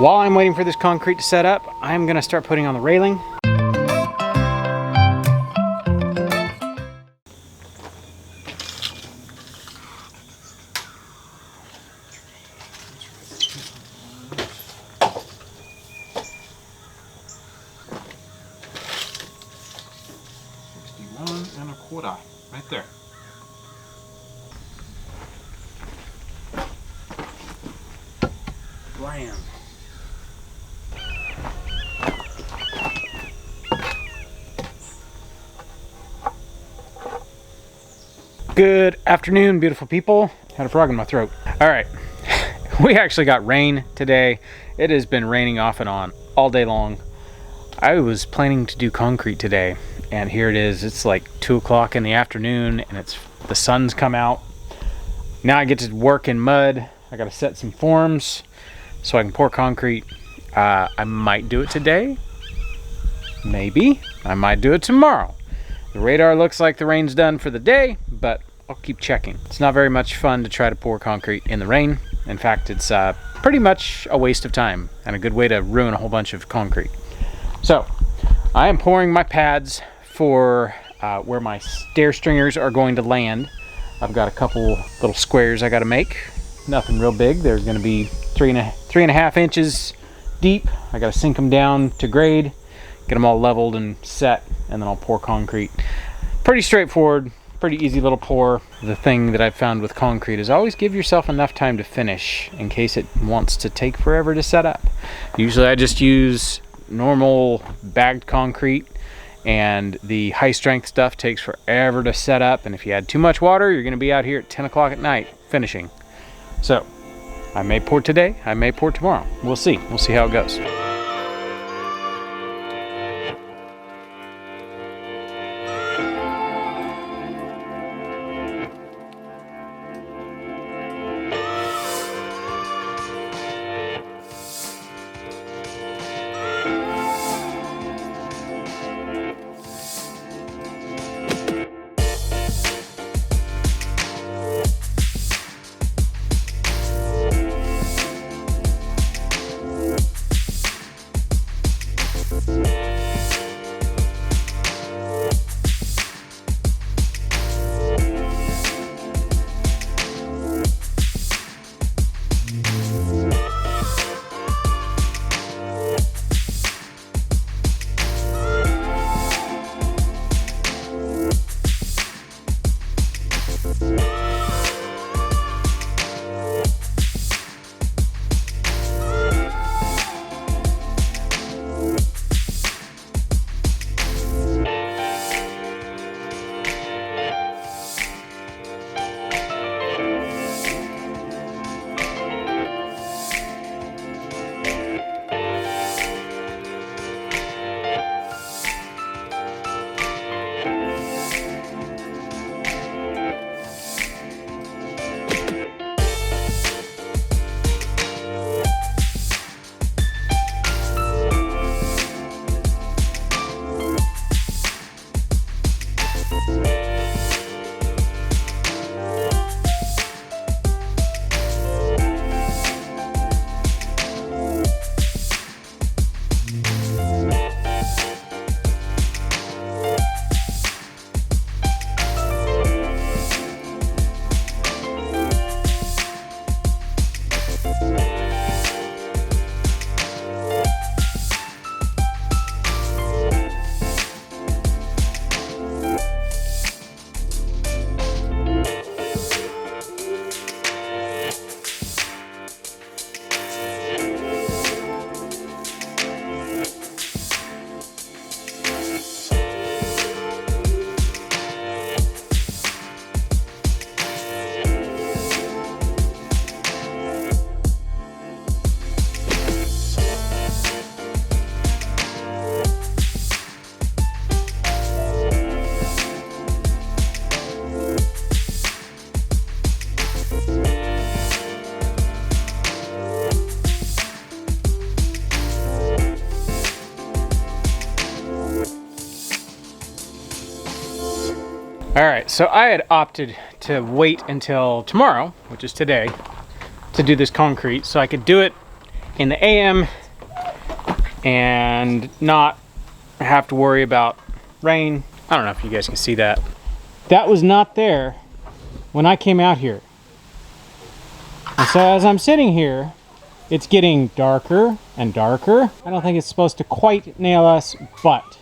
While I'm waiting for this concrete to set up, I'm gonna start putting on the railing. $61.25, right there. Blam. Good afternoon, beautiful people. Had a frog in my throat. All right, we actually got rain today. It has been raining off and on all day long. I was planning to do concrete today, and here it is. It's like 2 o'clock in the afternoon, and the sun's come out. Now I get to work in mud. I got to set some forms so I can pour concrete. I might do it today. Maybe. I might do it tomorrow. The radar looks like the rain's done for the day, but I'll keep checking. It's not very much fun to try to pour concrete in the rain. In fact, it's pretty much a waste of time and a good way to ruin a whole bunch of concrete. So, I am pouring my pads for where my stair stringers are going to land. I've got a couple little squares I got to make. Nothing real big. There's going to be three and a half inches deep. I got to sink them down to grade, get them all leveled and set, and then I'll pour concrete. Pretty straightforward, pretty easy little pour. The thing that I've found with concrete is always give yourself enough time to finish in case it wants to take forever to set up. Usually I just use normal bagged concrete, and the high strength stuff takes forever to set up, and if you add too much water, you're going to be out here at 10 o'clock at night finishing. So I may pour today, I may pour tomorrow. We'll see how it goes. All right, so I had opted to wait until tomorrow, which is today, to do this concrete so I could do it in the AM and not have to worry about rain. I don't know if you guys can see that. That was not there when I came out here. And so as I'm sitting here, it's getting darker and darker. I don't think it's supposed to quite nail us, but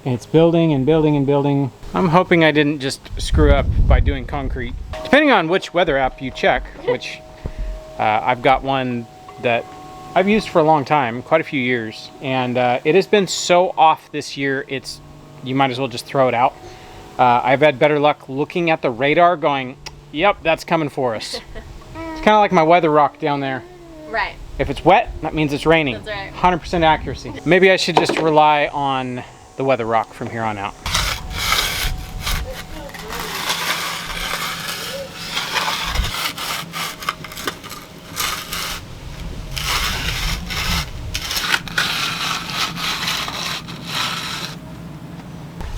it's building and building and building. I'm hoping I didn't just screw up by doing concrete. Depending on which weather app you check, which I've got one that I've used for a long time, quite a few years, and it has been so off this year, you might as well just throw it out. I've had better luck looking at the radar going, yep, that's coming for us. It's kind of like my weather rock down there. Right. If it's wet, that means it's raining. That's right. 100% accuracy. Maybe I should just rely on the weather rock from here on out.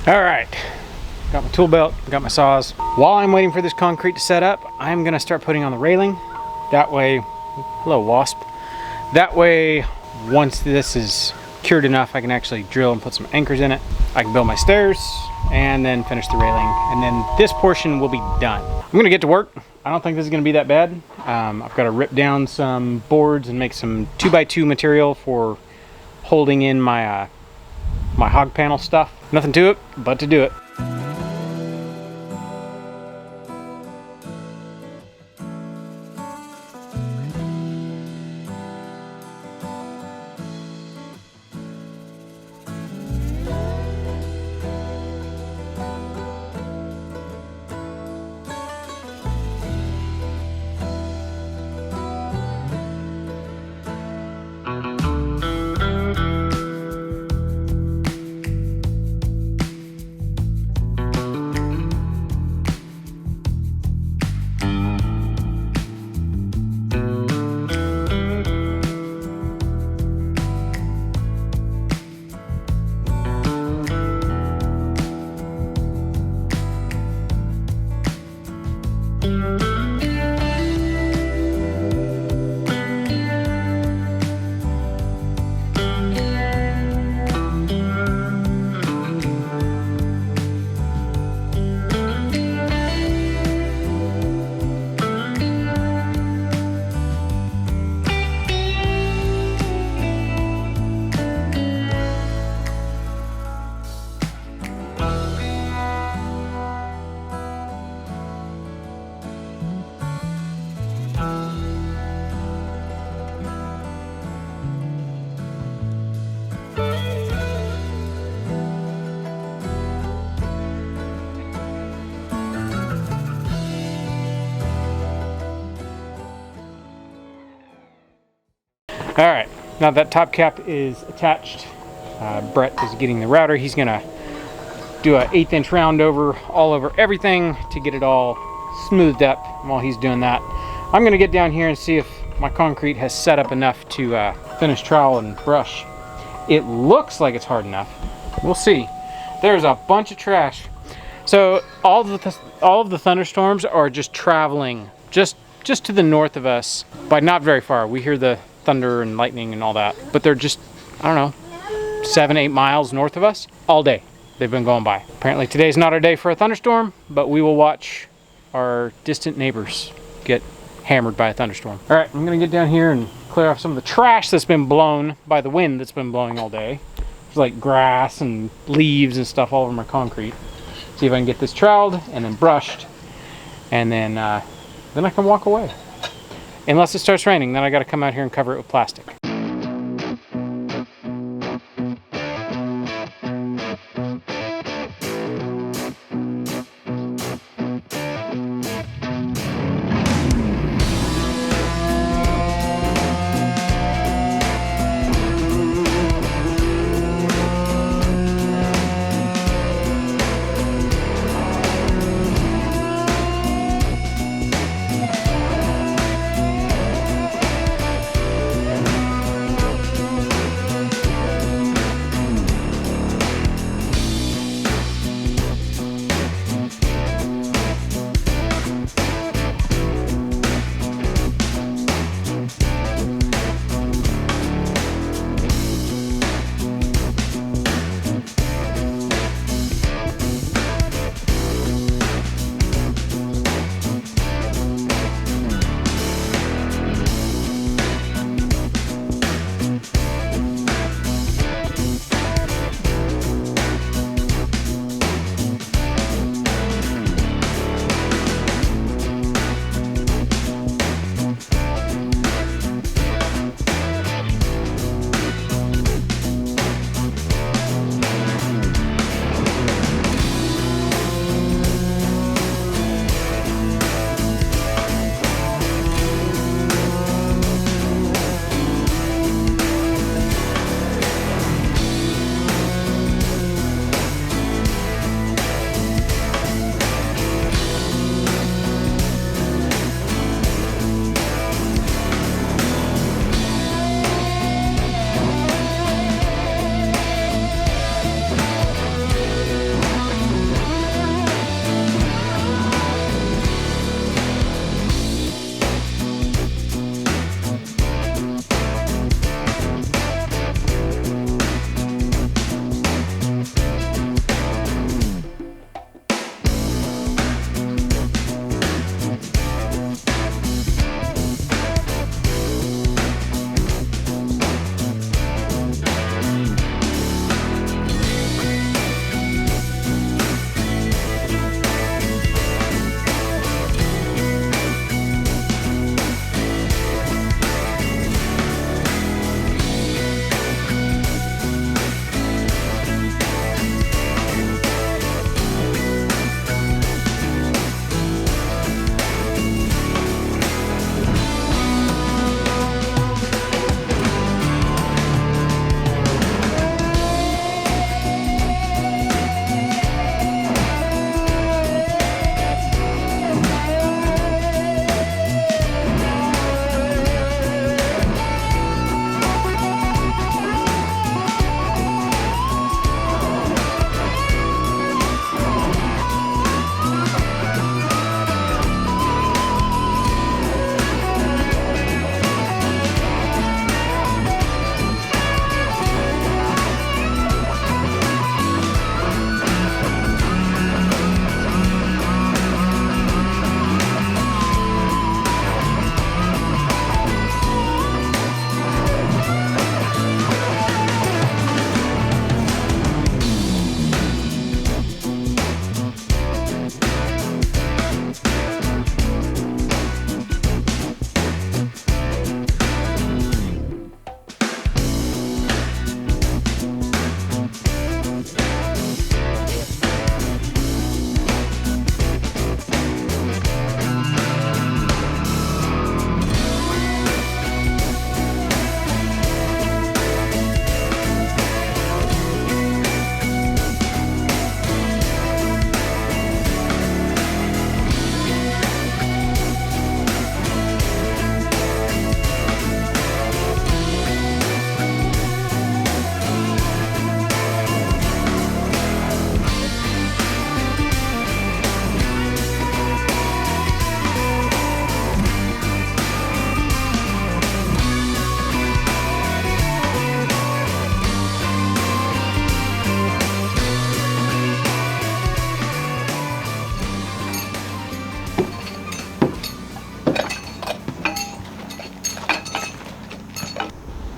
All right, got my tool belt, got my saws. While I'm waiting for this concrete to set up, I'm gonna start putting on the railing. That way, hello wasp. That way, once this is cured enough, I can actually drill and put some anchors in it. I can build my stairs and then finish the railing. And then this portion will be done. I'm gonna get to work. I don't think this is gonna be that bad. I've got to rip down some boards and make some 2x2 material for holding in my my hog panel stuff. Nothing to it but to do it. All right, now that top cap is attached. Brett is getting the router. He's gonna do an 1/8 inch round over all over everything to get it all smoothed up. While he's doing that, I'm gonna get down here and see if my concrete has set up enough to finish trowel and brush. It looks like it's hard enough. We'll see. There's a bunch of trash. So all of the thunderstorms are just traveling just to the north of us, but not very far. We hear the thunder and lightning and all that, but they're just, I don't know, 7-8 miles north of us all day. They've been going by. Apparently today's not our day for a thunderstorm, but we will watch our distant neighbors get hammered by a thunderstorm. All right, I'm gonna get down here and clear off some of the trash that's been blown by the wind that's been blowing all day. There's like grass and leaves and stuff all over my concrete. See if I can get this troweled and then brushed, and then I can walk away. Unless it starts raining, then I gotta come out here and cover it with plastic.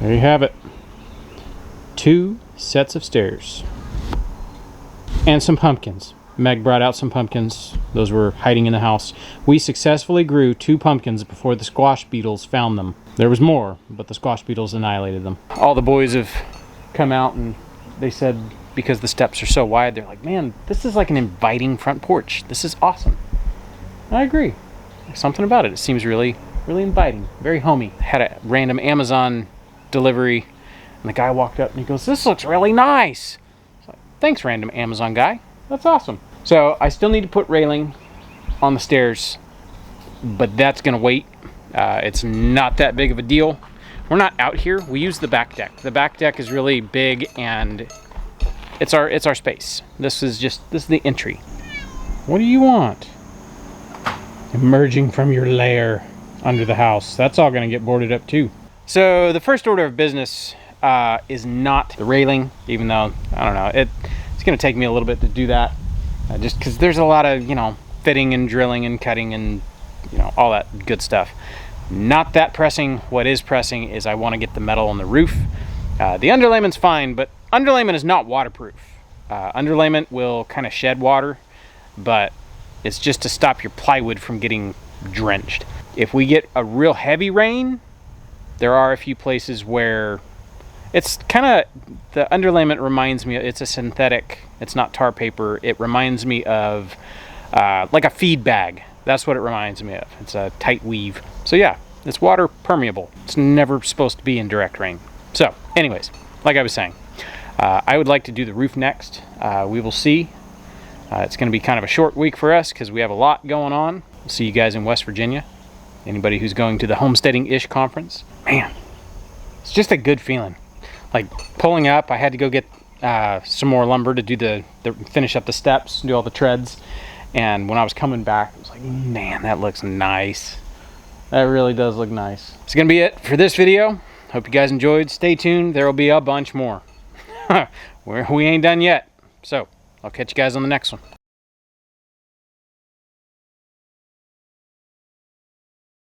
There you have it. 2 sets of stairs. And some pumpkins. Meg brought out some pumpkins. Those were hiding in the house. We successfully grew 2 pumpkins before the squash beetles found them. There was more, but the squash beetles annihilated them. All the boys have come out and they said, because the steps are so wide, they're like, man, this is like an inviting front porch. This is awesome. I agree. There's something about it. It seems really, really inviting. Very homey. Had a random Amazon delivery, and the guy walked up and he goes, this looks really nice. Like, thanks, random Amazon guy. That's awesome. So I still need to put railing on the stairs, but that's gonna wait. It's not that big of a deal. We're not out here. We use the back deck. The back deck is really big and it's our space. This is the entry. What do you want? Emerging from your lair under the house. That's all gonna get boarded up too. So the first order of business is not the railing, even though, I don't know, it's gonna take me a little bit to do that. Just because there's a lot of, fitting and drilling and cutting and, all that good stuff. Not that pressing. What is pressing is I want to get the metal on the roof. The underlayment's fine, but underlayment is not waterproof. Underlayment will kind of shed water, but it's just to stop your plywood from getting drenched. If we get a real heavy rain, there are a few places where it's kind of, the underlayment reminds me, it's a synthetic, it's not tar paper. It reminds me of like a feed bag. That's what it reminds me of. It's a tight weave. So yeah, it's water permeable. It's never supposed to be in direct rain. So anyways, like I was saying, I would like to do the roof next. We will see. It's going to be kind of a short week for us because we have a lot going on. We'll see you guys in West Virginia. Anybody who's going to the Homesteading-ish conference. Man, it's just a good feeling. Like pulling up, I had to go get some more lumber to do the finish up the steps, do all the treads. And when I was coming back, I was like, man, that looks nice. That really does look nice. It's gonna be it for this video. Hope you guys enjoyed. Stay tuned. There will be a bunch more. We ain't done yet. So I'll catch you guys on the next one.